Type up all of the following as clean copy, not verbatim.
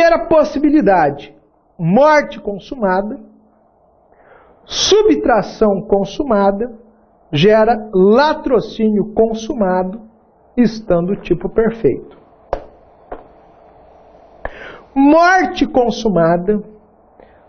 Primeira possibilidade, morte consumada, subtração consumada, gera latrocínio consumado, estando o tipo perfeito. Morte consumada,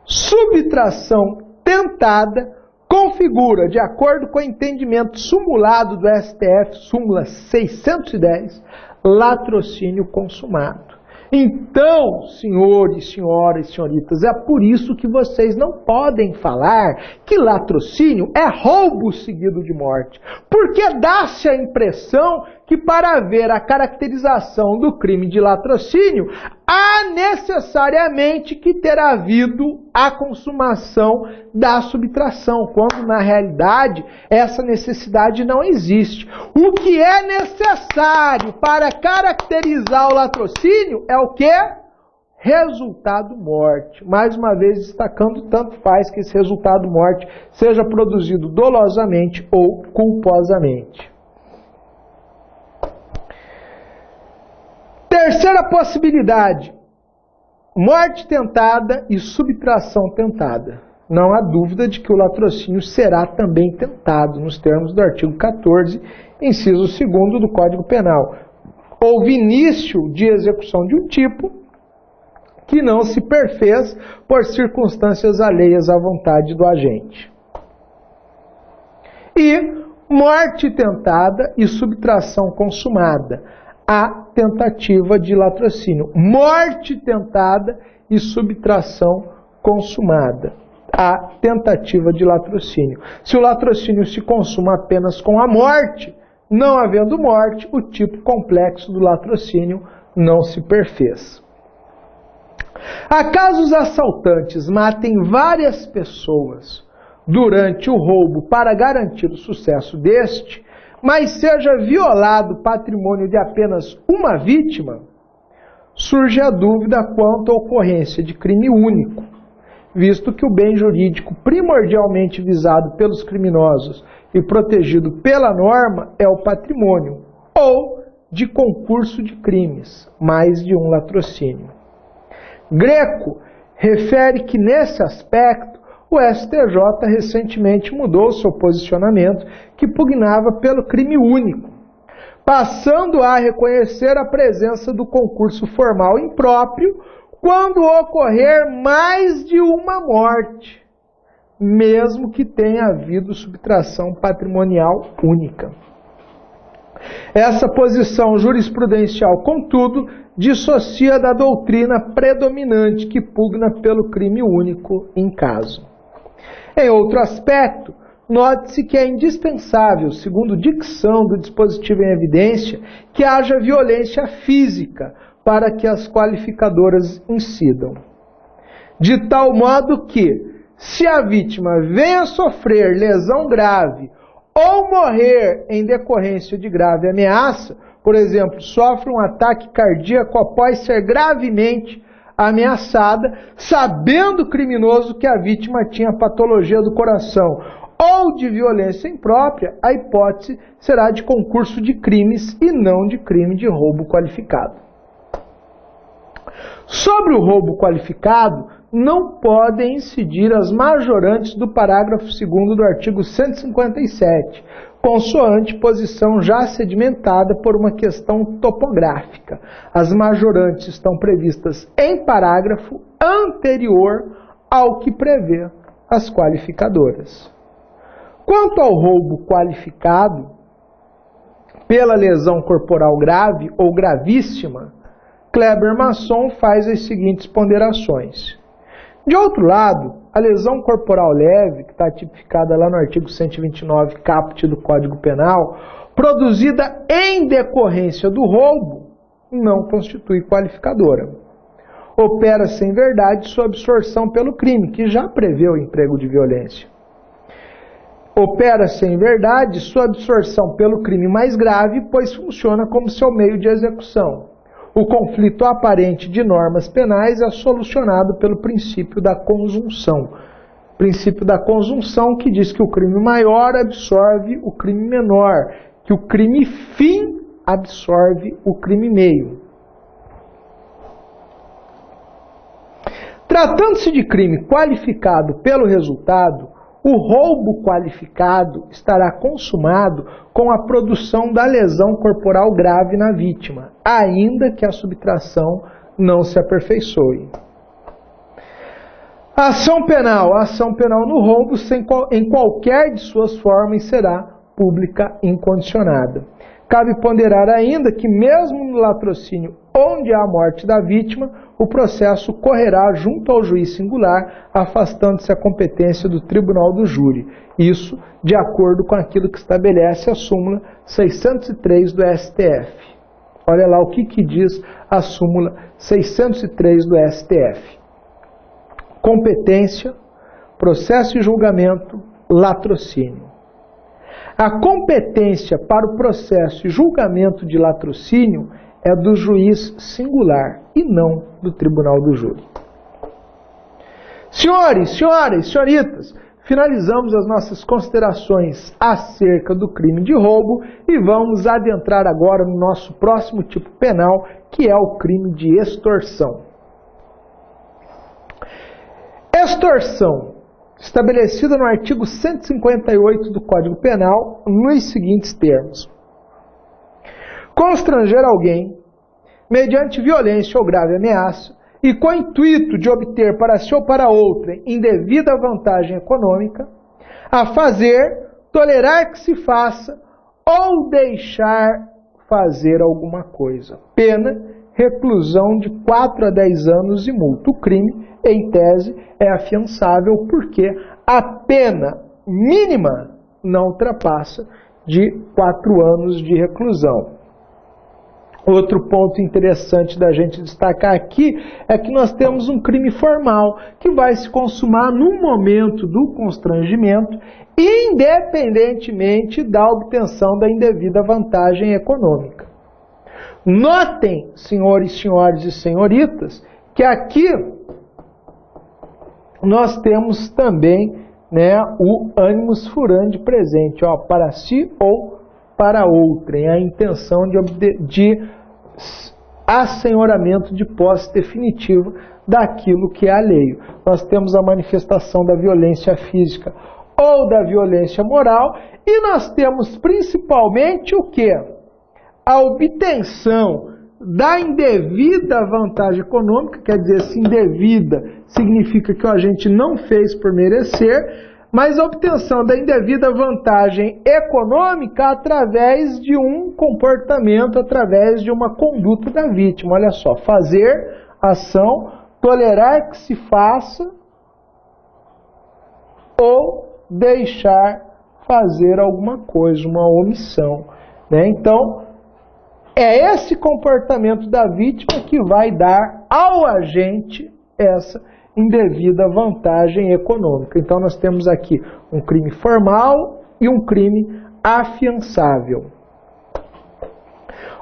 subtração tentada, configura, de acordo com o entendimento sumulado do STF, súmula 610, latrocínio consumado. Então, senhores, senhoras e senhoritas, é por isso que vocês não podem falar que latrocínio é roubo seguido de morte. Porque dá-se a impressão que para haver a caracterização do crime de latrocínio, há necessariamente que ter havido a consumação da subtração, quando na realidade essa necessidade não existe. O que é necessário para caracterizar o latrocínio é o quê? Resultado morte. Mais uma vez destacando, tanto faz que esse resultado morte seja produzido dolosamente ou culposamente. Terceira possibilidade, morte tentada e subtração tentada. Não há dúvida de que o latrocínio será também tentado, nos termos do artigo 14, inciso 2º do Código Penal. Houve início de execução de um tipo que não se perfez por circunstâncias alheias à vontade do agente. E morte tentada e subtração consumada. A tentativa de latrocínio. Morte tentada e subtração consumada. A tentativa de latrocínio. Se o latrocínio se consuma apenas com a morte, não havendo morte, o tipo complexo do latrocínio não se perfez. Acaso os assaltantes matem várias pessoas durante o roubo para garantir o sucesso deste, mas seja violado o patrimônio de apenas uma vítima, surge a dúvida quanto à ocorrência de crime único, visto que o bem jurídico primordialmente visado pelos criminosos e protegido pela norma é o patrimônio, ou de concurso de crimes, mais de um latrocínio. Greco refere que nesse aspecto o STJ recentemente mudou seu posicionamento, que pugnava pelo crime único, passando a reconhecer a presença do concurso formal impróprio quando ocorrer mais de uma morte, mesmo que tenha havido subtração patrimonial única. Essa posição jurisprudencial, contudo, dissocia da doutrina predominante que pugna pelo crime único em caso. Em outro aspecto, note-se que é indispensável, segundo dicção do dispositivo em evidência, que haja violência física para que as qualificadoras incidam. De tal modo que, se a vítima venha a sofrer lesão grave ou morrer em decorrência de grave ameaça, por exemplo, sofre um ataque cardíaco após ser gravemente ameaçada, sabendo o criminoso que a vítima tinha patologia do coração ou de violência imprópria, a hipótese será de concurso de crimes e não de crime de roubo qualificado. Sobre o roubo qualificado, não podem incidir as majorantes do parágrafo 2º do artigo 157, consoante posição já sedimentada por uma questão topográfica. As majorantes estão previstas em parágrafo anterior ao que prevê as qualificadoras. Quanto ao roubo qualificado pela lesão corporal grave ou gravíssima, Kleber Masson faz as seguintes ponderações. De outro lado, a lesão corporal leve, que está tipificada lá no artigo 129, caput do Código Penal, produzida em decorrência do roubo, não constitui qualificadora. Opera-se em verdade sua absorção pelo crime, que já prevê o emprego de violência. Opera-se em verdade sua absorção pelo crime mais grave, pois funciona como seu meio de execução. O conflito aparente de normas penais é solucionado pelo princípio da conjunção. Princípio da conjunção que diz que o crime maior absorve o crime menor, que o crime fim absorve o crime meio. Tratando-se de crime qualificado pelo resultado, o roubo qualificado estará consumado com a produção da lesão corporal grave na vítima, ainda que a subtração não se aperfeiçoe. A ação penal no roubo em qualquer de suas formas será pública incondicionada. Cabe ponderar ainda que mesmo no latrocínio onde há a morte da vítima, o processo correrá junto ao juiz singular, afastando-se a competência do tribunal do júri. Isso de acordo com aquilo que estabelece a súmula 603 do STF. Olha lá o que diz a súmula 603 do STF. Competência, processo e julgamento, latrocínio. A competência para o processo e julgamento de latrocínio é do juiz singular e não do tribunal do júri. Senhores, senhoras, senhoritas, finalizamos as nossas considerações acerca do crime de roubo e vamos adentrar agora no nosso próximo tipo penal, que é o crime de extorsão. Extorsão, estabelecida no artigo 158 do Código Penal, nos seguintes termos: constranger alguém, mediante violência ou grave ameaça, e com o intuito de obter para si ou para outrem indevida vantagem econômica, a fazer, tolerar que se faça ou deixar fazer alguma coisa. Pena, reclusão de 4 a 10 anos e multa. O crime, em tese, é afiançável porque a pena mínima não ultrapassa de 4 anos de reclusão. Outro ponto interessante da gente destacar aqui é que nós temos um crime formal que vai se consumar no momento do constrangimento, independentemente da obtenção da indevida vantagem econômica. Notem, senhores, senhores e senhoritas, que aqui nós temos também, né, o animus furandi presente, ó, para si ou para outrem, a intenção de assenhoramento de posse definitiva daquilo que é alheio. Nós temos a manifestação da violência física ou da violência moral e nós temos principalmente o que? A obtenção da indevida vantagem econômica, quer dizer, se indevida significa que o agente não fez por merecer, mas a obtenção da indevida vantagem econômica através de um comportamento, através de uma conduta da vítima. Olha só, fazer ação, tolerar que se faça ou deixar fazer alguma coisa, uma omissão, né? Então, é esse comportamento da vítima que vai dar ao agente essa indevida vantagem econômica. Então nós temos aqui um crime formal e um crime afiançável.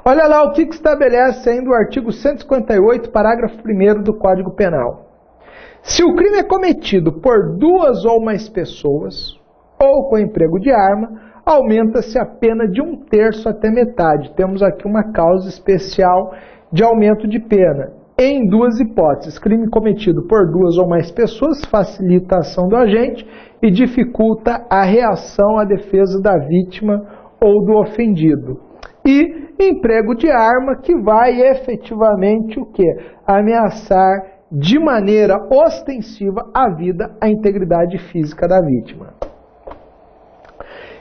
Olha lá o que estabelece ainda o artigo 158, parágrafo 1º do Código Penal. Se o crime é cometido por 2 ou mais pessoas, ou com emprego de arma, aumenta-se a pena de 1/3 até metade. Temos aqui uma causa especial de aumento de pena. Em 2 hipóteses, crime cometido por 2 ou mais pessoas facilita a ação do agente e dificulta a reação à defesa da vítima ou do ofendido. E emprego de arma, que vai efetivamente o quê? Ameaçar de maneira ostensiva a vida, a integridade física da vítima.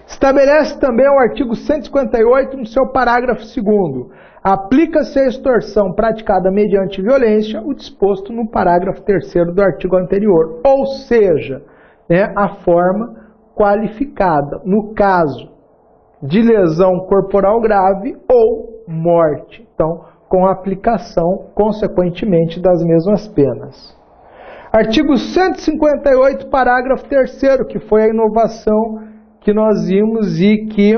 Estabelece também o artigo 158 no seu parágrafo 2º. Aplica-se a extorsão praticada mediante violência o disposto no parágrafo 3º do artigo anterior. Ou seja, né, a forma qualificada, no caso de lesão corporal grave ou morte. Então, com a aplicação, consequentemente, das mesmas penas. Artigo 158, parágrafo 3º, que foi a inovação que nós vimos e que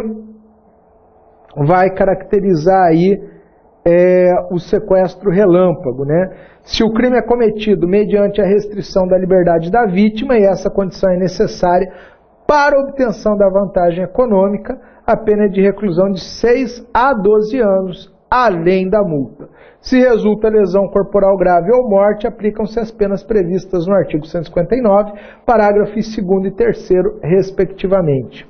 vai caracterizar aí o sequestro relâmpago, né? Se o crime é cometido mediante a restrição da liberdade da vítima, e essa condição é necessária para a obtenção da vantagem econômica, a pena é de reclusão de 6 a 12 anos, além da multa. Se resulta lesão corporal grave ou morte, aplicam-se as penas previstas no artigo 159, parágrafos 2º e 3º, respectivamente.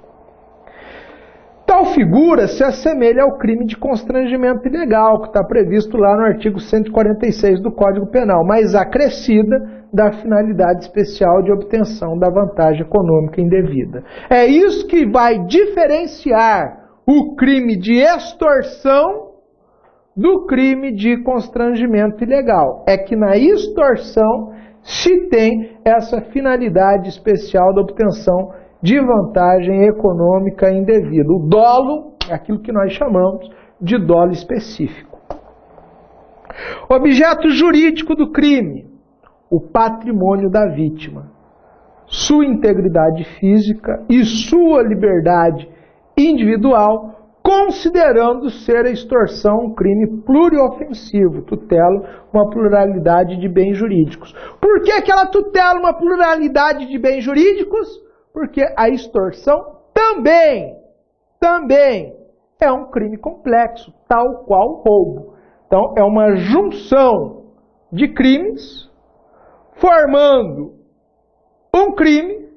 Tal figura se assemelha ao crime de constrangimento ilegal, que está previsto lá no artigo 146 do Código Penal, mas acrescida da finalidade especial de obtenção da vantagem econômica indevida. É isso que vai diferenciar o crime de extorsão do crime de constrangimento ilegal. É que na extorsão se tem essa finalidade especial da obtenção de vantagem econômica indevida. O dolo é aquilo que nós chamamos de dolo específico. Objeto jurídico do crime: o patrimônio da vítima, sua integridade física e sua liberdade individual, considerando ser a extorsão um crime pluriofensivo, tutela uma pluralidade de bens jurídicos. Por que ela tutela uma pluralidade de bens jurídicos? Porque a extorsão também é um crime complexo, tal qual o roubo. Então, é uma junção de crimes formando um crime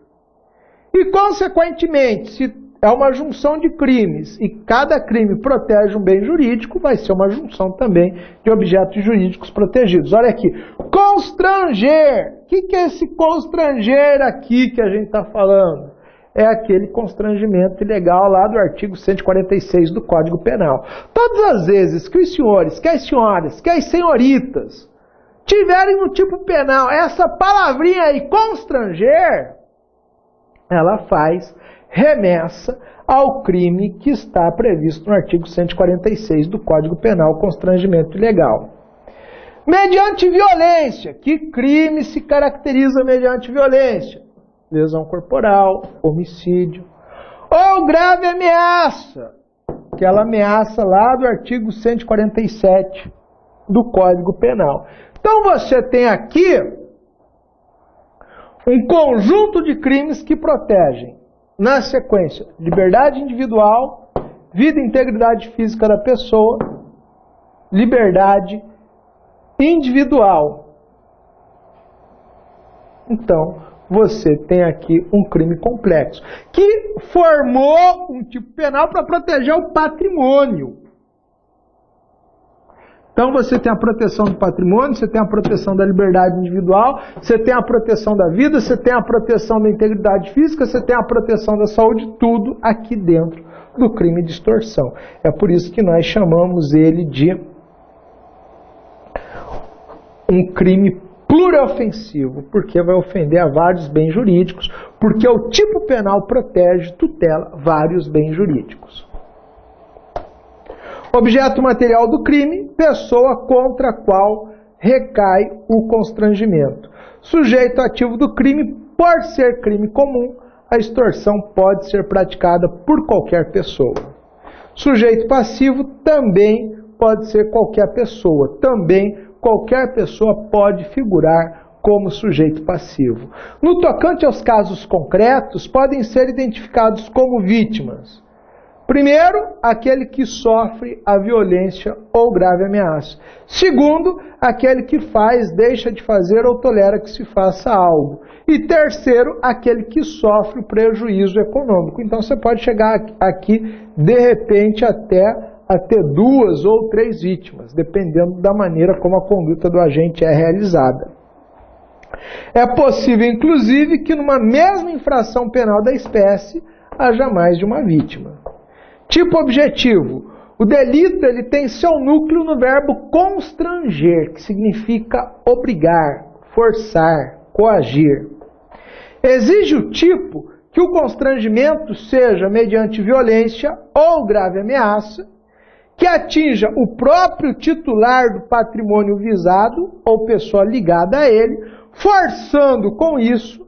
e, consequentemente, se é uma junção de crimes e cada crime protege um bem jurídico, vai ser uma junção também de objetos jurídicos protegidos. Olha aqui, constranger. O que é esse constranger aqui que a gente está falando? É aquele constrangimento ilegal lá do artigo 146 do Código Penal. Todas as vezes que os senhores, que as senhoras, que as senhoritas tiverem no tipo penal essa palavrinha aí, constranger, ela faz remessa ao crime que está previsto no artigo 146 do Código Penal, constrangimento ilegal. Mediante violência. Que crime se caracteriza mediante violência? Lesão corporal, homicídio. Ou grave ameaça. Aquela ameaça lá do artigo 147 do Código Penal. Então você tem aqui um conjunto de crimes que protegem, na sequência, liberdade individual, vida e integridade física da pessoa, liberdade individual. Então, você tem aqui um crime complexo, que formou um tipo penal para proteger o patrimônio. Então você tem a proteção do patrimônio, você tem a proteção da liberdade individual, você tem a proteção da vida, você tem a proteção da integridade física, você tem a proteção da saúde, tudo aqui dentro do crime de extorsão. É por isso que nós chamamos ele de um crime pluriofensivo, porque vai ofender a vários bens jurídicos, porque o tipo penal protege, tutela vários bens jurídicos. Objeto material do crime, pessoa contra a qual recai o constrangimento. Sujeito ativo do crime, por ser crime comum, a extorsão pode ser praticada por qualquer pessoa. Sujeito passivo também pode ser qualquer pessoa. Também qualquer pessoa pode figurar como sujeito passivo. No tocante aos casos concretos, podem ser identificados como vítimas. Primeiro, aquele que sofre a violência ou grave ameaça. Segundo, aquele que faz, deixa de fazer ou tolera que se faça algo. E terceiro, aquele que sofre o prejuízo econômico. Então você pode chegar aqui, de repente, até a ter 2 ou 3 vítimas, dependendo da maneira como a conduta do agente é realizada. É possível, inclusive, que numa mesma infração penal da espécie, haja mais de uma vítima. Tipo objetivo. O delito ele tem seu núcleo no verbo constranger, que significa obrigar, forçar, coagir. Exige o tipo que o constrangimento seja mediante violência ou grave ameaça, que atinja o próprio titular do patrimônio visado ou pessoa ligada a ele, forçando com isso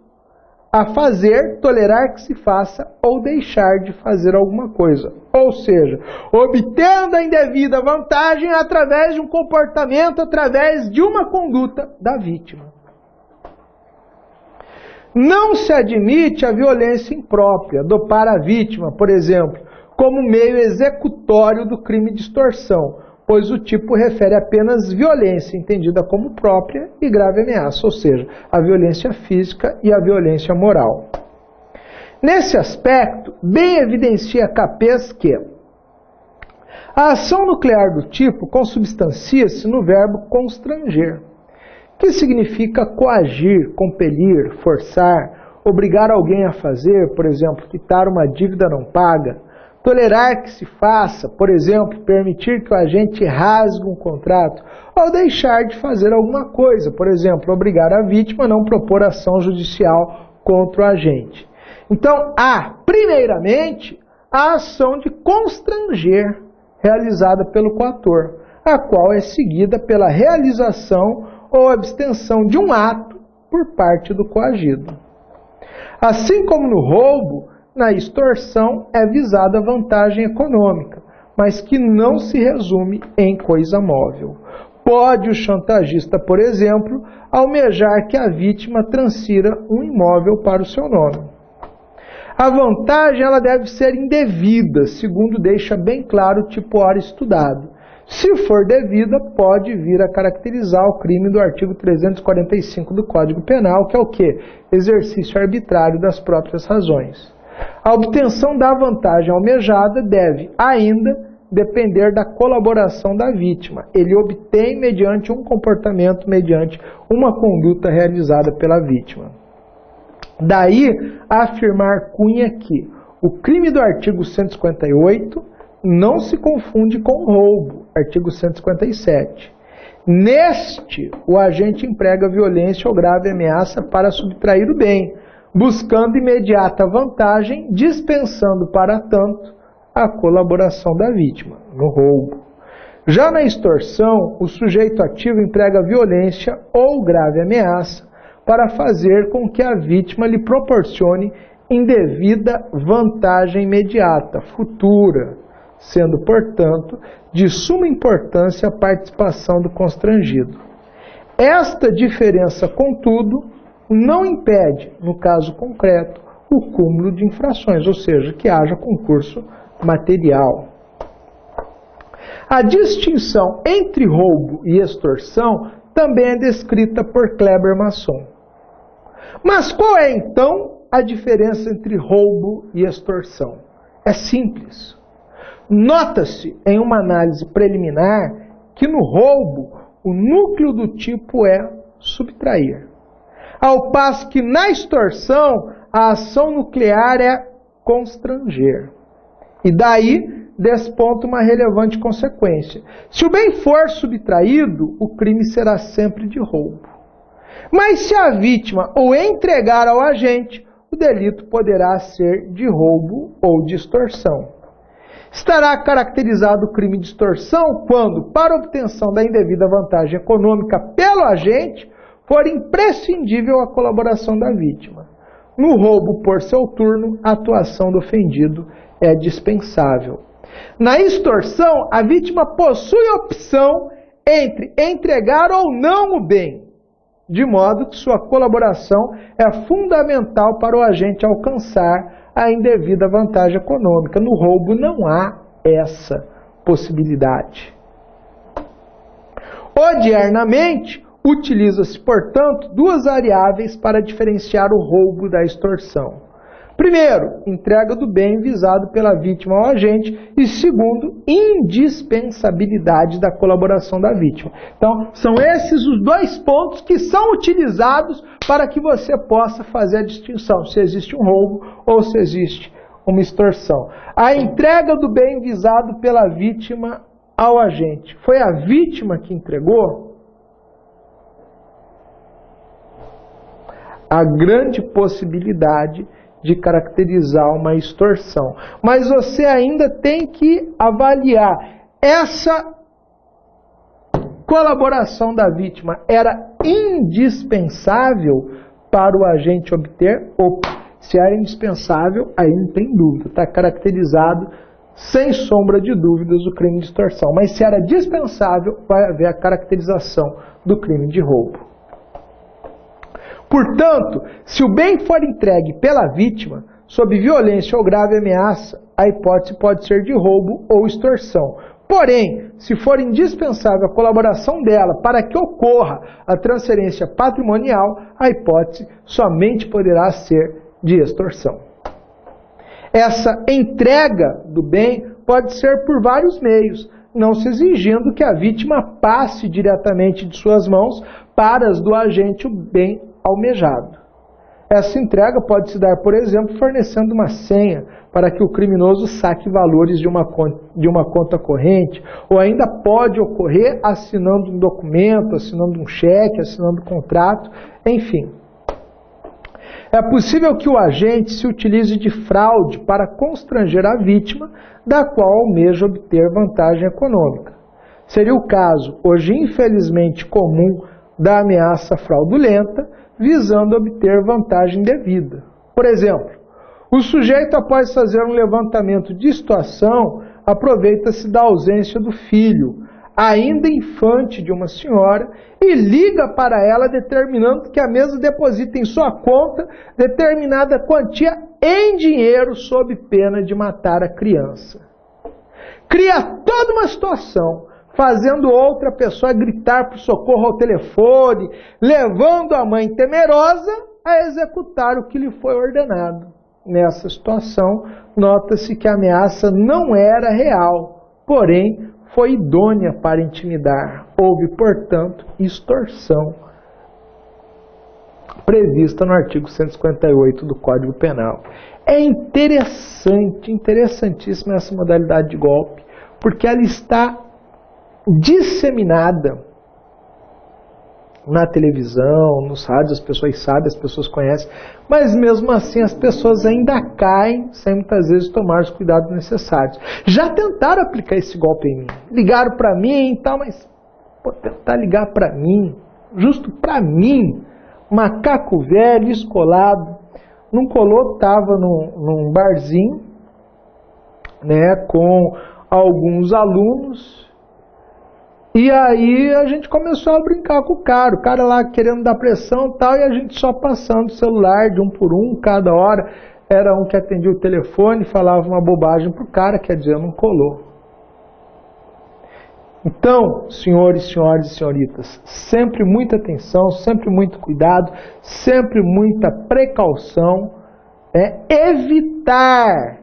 a fazer, tolerar que se faça ou deixar de fazer alguma coisa. Ou seja, obtendo a indevida vantagem através de um comportamento, através de uma conduta da vítima. Não se admite a violência imprópria, dopar a vítima, por exemplo, como meio executório do crime de extorsão, pois o tipo refere apenas violência entendida como própria e grave ameaça, ou seja, a violência física e a violência moral. Nesse aspecto, bem evidencia Capês que a ação nuclear do tipo consubstancia-se no verbo constranger, que significa coagir, compelir, forçar, obrigar alguém a fazer, por exemplo, quitar uma dívida não paga, tolerar que se faça, por exemplo, permitir que o agente rasgue um contrato, ou deixar de fazer alguma coisa, por exemplo, obrigar a vítima a não propor ação judicial contra o agente. Então, há, primeiramente, a ação de constranger, realizada pelo coator, a qual é seguida pela realização ou abstenção de um ato por parte do coagido. Assim como no roubo, na extorsão é visada a vantagem econômica, mas que não se resume em coisa móvel. Pode o chantagista, por exemplo, almejar que a vítima transfira um imóvel para o seu nome. A vantagem ela deve ser indevida, segundo deixa bem claro o tipo ora estudado. Se for devida, pode vir a caracterizar o crime do artigo 345 do Código Penal, que é o quê? Exercício arbitrário das próprias razões. A obtenção da vantagem almejada deve ainda depender da colaboração da vítima. Ele obtém mediante um comportamento, mediante uma conduta realizada pela vítima. Daí, afirmar Cunha que o crime do artigo 158 não se confunde com roubo, artigo 157. Neste, o agente emprega violência ou grave ameaça para subtrair o bem, buscando imediata vantagem, dispensando, para tanto, a colaboração da vítima, no roubo. Já na extorsão, o sujeito ativo emprega violência ou grave ameaça para fazer com que a vítima lhe proporcione indevida vantagem imediata, futura, sendo, portanto, de suma importância a participação do constrangido. Esta diferença, contudo, não impede, no caso concreto, o cúmulo de infrações, ou seja, que haja concurso material. A distinção entre roubo e extorsão também é descrita por Kleber Masson. Mas qual é, então, a diferença entre roubo e extorsão? É simples. Nota-se, em uma análise preliminar, que no roubo, o núcleo do tipo é subtrair. Ao passo que na extorsão, a ação nuclear é constranger. E daí desponta uma relevante consequência. Se o bem for subtraído, o crime será sempre de roubo. Mas se a vítima o entregar ao agente, o delito poderá ser de roubo ou de extorsão. Estará caracterizado o crime de extorsão quando, para obtenção da indevida vantagem econômica pelo agente, for imprescindível a colaboração da vítima. No roubo, por seu turno, a atuação do ofendido é dispensável. Na extorsão, a vítima possui opção entre entregar ou não o bem, de modo que sua colaboração é fundamental para o agente alcançar a indevida vantagem econômica. No roubo não há essa possibilidade. Odiernamente, utiliza-se, portanto, duas variáveis para diferenciar o roubo da extorsão. Primeiro, entrega do bem visado pela vítima ao agente e, segundo, indispensabilidade da colaboração da vítima. Então, são esses os dois pontos que são utilizados para que você possa fazer a distinção, se existe um roubo ou se existe uma extorsão. A entrega do bem visado pela vítima ao agente. Foi a vítima que entregou? A grande possibilidade de caracterizar uma extorsão. Mas você ainda tem que avaliar essa colaboração da vítima era indispensável para o agente obter? Ou se era indispensável, aí não tem dúvida, está caracterizado sem sombra de dúvidas o crime de extorsão. Mas se era dispensável, vai haver a caracterização do crime de roubo. Portanto, se o bem for entregue pela vítima, sob violência ou grave ameaça, a hipótese pode ser de roubo ou extorsão, Porém, se for indispensável a colaboração dela para que ocorra a transferência patrimonial, a hipótese somente poderá ser de extorsão. Essa entrega do bem pode ser por vários meios, não se exigindo que a vítima passe diretamente de suas mãos para as do agente o bem almejado. Essa entrega pode se dar, por exemplo, fornecendo uma senha para que o criminoso saque valores de uma conta corrente, ou ainda pode ocorrer assinando um documento, assinando um cheque, assinando um contrato, enfim. É possível que o agente se utilize de fraude para constranger a vítima, da qual almeja obter vantagem econômica. Seria o caso, hoje infelizmente comum, da ameaça fraudulenta, visando obter vantagem devida. Por exemplo, o sujeito, após fazer um levantamento de situação, aproveita-se da ausência do filho, ainda infante de uma senhora, e liga para ela determinando que a mesma deposite em sua conta determinada quantia em dinheiro sob pena de matar a criança. Cria toda uma situação, fazendo outra pessoa gritar por socorro ao telefone, levando a mãe temerosa a executar o que lhe foi ordenado. Nessa situação, nota-se que a ameaça não era real, porém foi idônea para intimidar. Houve, portanto, extorsão prevista no artigo 158 do Código Penal. É interessante, interessantíssima essa modalidade de golpe, porque ela está disseminada na televisão, nos rádios, as pessoas sabem, as pessoas conhecem, mas mesmo assim as pessoas ainda caem sem muitas vezes tomar os cuidados necessários. Já tentaram aplicar esse golpe em mim, ligaram para mim e tal, mas tentar ligar para mim, justo para mim, macaco velho, escolado, não colou, estava num barzinho, né, com alguns alunos. E aí a gente começou a brincar com o cara lá querendo dar pressão e tal, e a gente só passando o celular de um por um, cada hora. Era um que atendia o telefone, falava uma bobagem pro cara, quer dizer, não colou. Então, senhores e senhoritas, sempre muita atenção, sempre muito cuidado, sempre muita precaução, evitar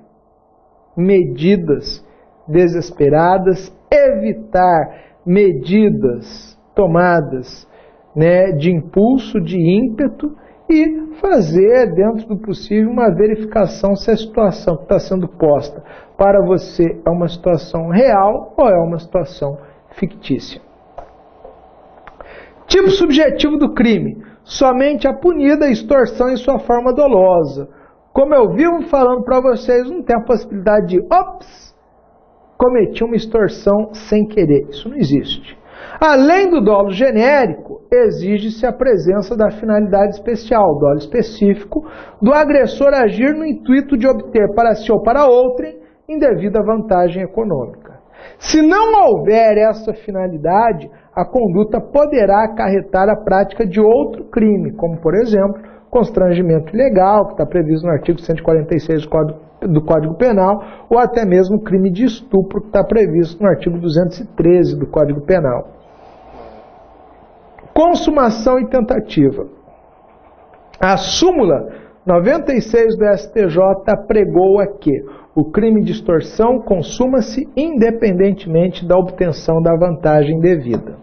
medidas desesperadas, evitar medidas tomadas, né, de impulso, de ímpeto, e fazer, dentro do possível, uma verificação se a situação que está sendo posta para você é uma situação real ou é uma situação fictícia. Tipo subjetivo do crime: somente a punida extorsão em sua forma dolosa. Como eu vivo falando para vocês, não tem a possibilidade de cometi uma extorsão sem querer. Isso não existe. Além do dolo genérico, exige-se a presença da finalidade especial, dolo específico, do agressor agir no intuito de obter para si ou para outrem indevida vantagem econômica. Se não houver essa finalidade, a conduta poderá acarretar a prática de outro crime, como, por exemplo, constrangimento ilegal, que está previsto no artigo 146 do Código Penal, ou até mesmo crime de estupro, que está previsto no artigo 213 do Código Penal. Consumação e tentativa. A súmula 96 do STJ pregoa que o crime de extorsão consuma-se independentemente da obtenção da vantagem devida.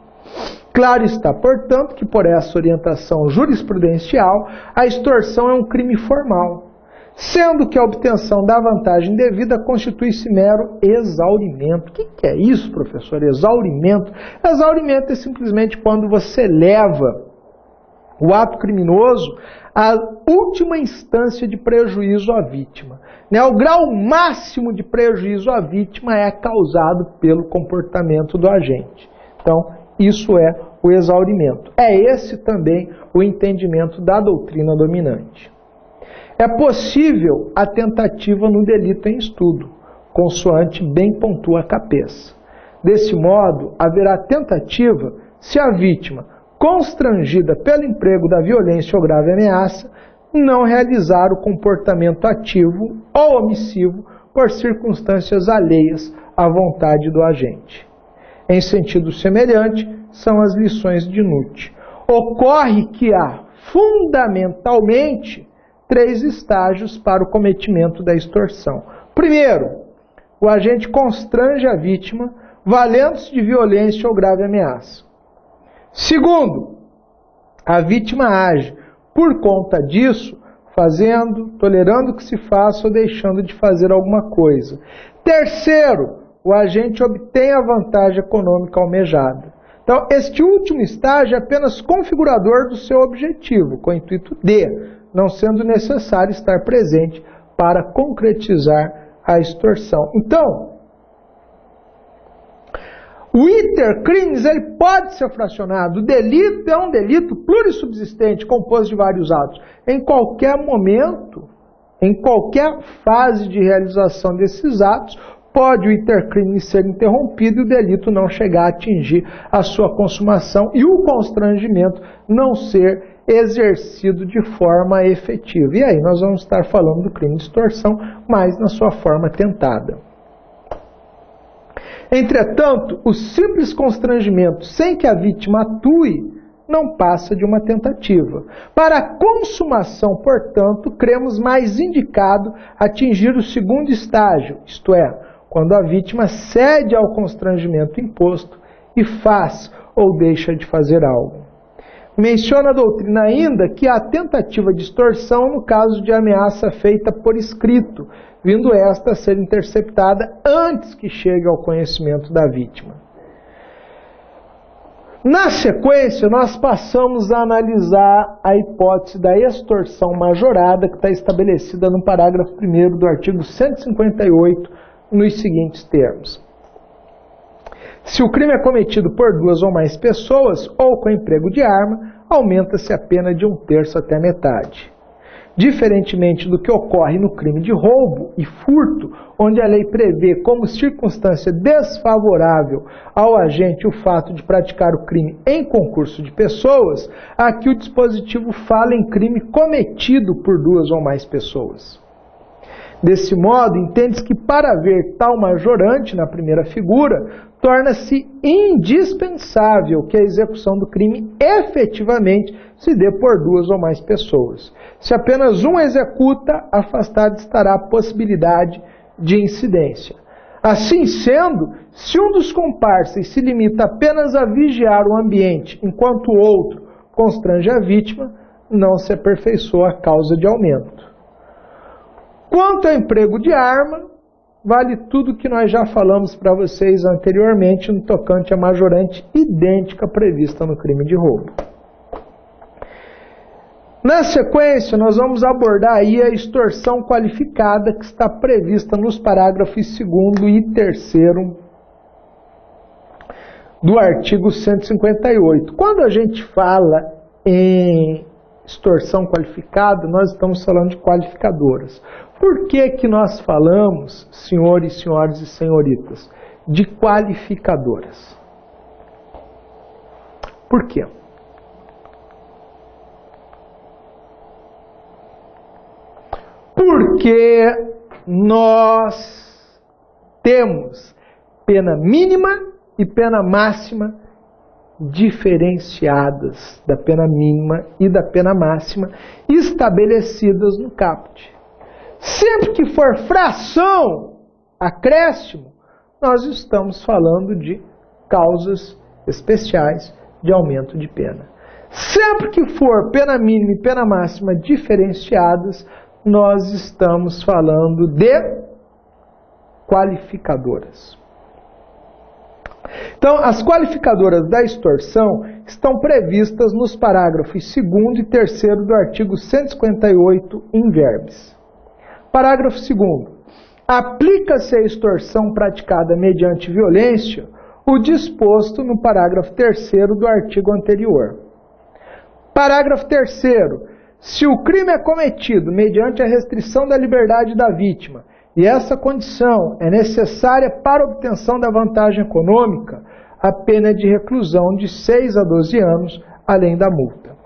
Claro está, portanto, que por essa orientação jurisprudencial, a extorsão é um crime formal, sendo que a obtenção da vantagem devida constitui-se mero exaurimento. O que é isso, professor? Exaurimento? Exaurimento é simplesmente quando você leva o ato criminoso à última instância de prejuízo à vítima. O grau máximo de prejuízo à vítima é causado pelo comportamento do agente. Então, isso é o exaurimento. É esse também o entendimento da doutrina dominante. É possível a tentativa no delito em estudo, consoante bem pontua a cabeça. Desse modo, haverá tentativa se a vítima, constrangida pelo emprego da violência ou grave ameaça, não realizar o comportamento ativo ou omissivo por circunstâncias alheias à vontade do agente. Em sentido semelhante, são as lições de Nutt. Ocorre que há, fundamentalmente, 3 estágios para o cometimento da extorsão. Primeiro, o agente constrange a vítima, valendo-se de violência ou grave ameaça. Segundo, a vítima age por conta disso, tolerando que se faça ou deixando de fazer alguma coisa. Terceiro, o agente obtém a vantagem econômica almejada. Então, este último estágio é apenas configurador do seu objetivo, com o intuito de, não sendo necessário estar presente para concretizar a extorsão. Então, o iter crimes ele pode ser fracionado. O delito é um delito plurissubsistente, composto de vários atos. Em qualquer momento, em qualquer fase de realização desses atos, pode o iter crimes ser interrompido e o delito não chegar a atingir a sua consumação e o constrangimento não ser exercido de forma efetiva. E aí nós vamos estar falando do crime de extorsão, mas na sua forma tentada. Entretanto, o simples constrangimento sem que a vítima atue não passa de uma tentativa. Para a consumação, portanto, cremos mais indicado atingir o segundo estágio, isto é, quando a vítima cede ao constrangimento imposto e faz ou deixa de fazer algo. Menciona a doutrina ainda que há tentativa de extorsão no caso de ameaça feita por escrito, vindo esta a ser interceptada antes que chegue ao conhecimento da vítima. Na sequência, nós passamos a analisar a hipótese da extorsão majorada, que está estabelecida no parágrafo 1º do artigo 158, nos seguintes termos. Se o crime é cometido por 2 ou mais pessoas, ou com emprego de arma, aumenta-se a pena de 1/3 até metade. Diferentemente do que ocorre no crime de roubo e furto, onde a lei prevê como circunstância desfavorável ao agente o fato de praticar o crime em concurso de pessoas, aqui o dispositivo fala em crime cometido por 2 ou mais pessoas. Desse modo, entende-se que para haver tal majorante na primeira figura, torna-se indispensável que a execução do crime efetivamente se dê por 2 ou mais pessoas. Se apenas um executa, afastada estará a possibilidade de incidência. Assim sendo, se um dos comparsas se limita apenas a vigiar o ambiente, enquanto o outro constrange a vítima, não se aperfeiçoa a causa de aumento. Quanto ao emprego de arma, vale tudo o que nós já falamos para vocês anteriormente no tocante à majorante idêntica prevista no crime de roubo. Na sequência, nós vamos abordar aí a extorsão qualificada que está prevista nos parágrafos 2º e 3º do artigo 158. Quando a gente fala em extorsão qualificada, nós estamos falando de qualificadoras. Por que que nós falamos, senhores, senhoras e senhoritas, de qualificadoras? Por quê? Porque nós temos pena mínima e pena máxima diferenciadas da pena mínima e da pena máxima estabelecidas no caput. Sempre que for fração, acréscimo, nós estamos falando de causas especiais de aumento de pena. Sempre que for pena mínima e pena máxima diferenciadas, nós estamos falando de qualificadoras. Então, as qualificadoras da extorsão estão previstas nos parágrafos 2º e 3º do artigo 158 in verbis. Parágrafo 2º. Aplica-se a extorsão praticada mediante violência o disposto no parágrafo 3º do artigo anterior. Parágrafo 3º. Se o crime é cometido mediante a restrição da liberdade da vítima e essa condição é necessária para a obtenção da vantagem econômica, a pena é de reclusão de 6 a 12 anos, além da multa.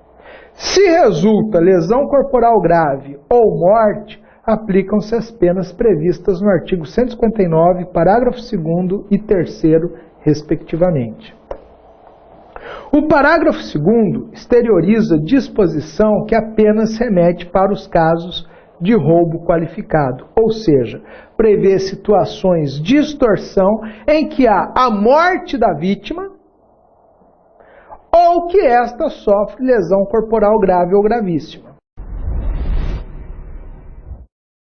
Se resulta lesão corporal grave ou morte, aplicam-se as penas previstas no artigo 159, parágrafo 2º e 3º, respectivamente. O parágrafo 2º exterioriza disposição que apenas remete para os casos de roubo qualificado, ou seja, prevê situações de extorsão em que há a morte da vítima ou que esta sofre lesão corporal grave ou gravíssima.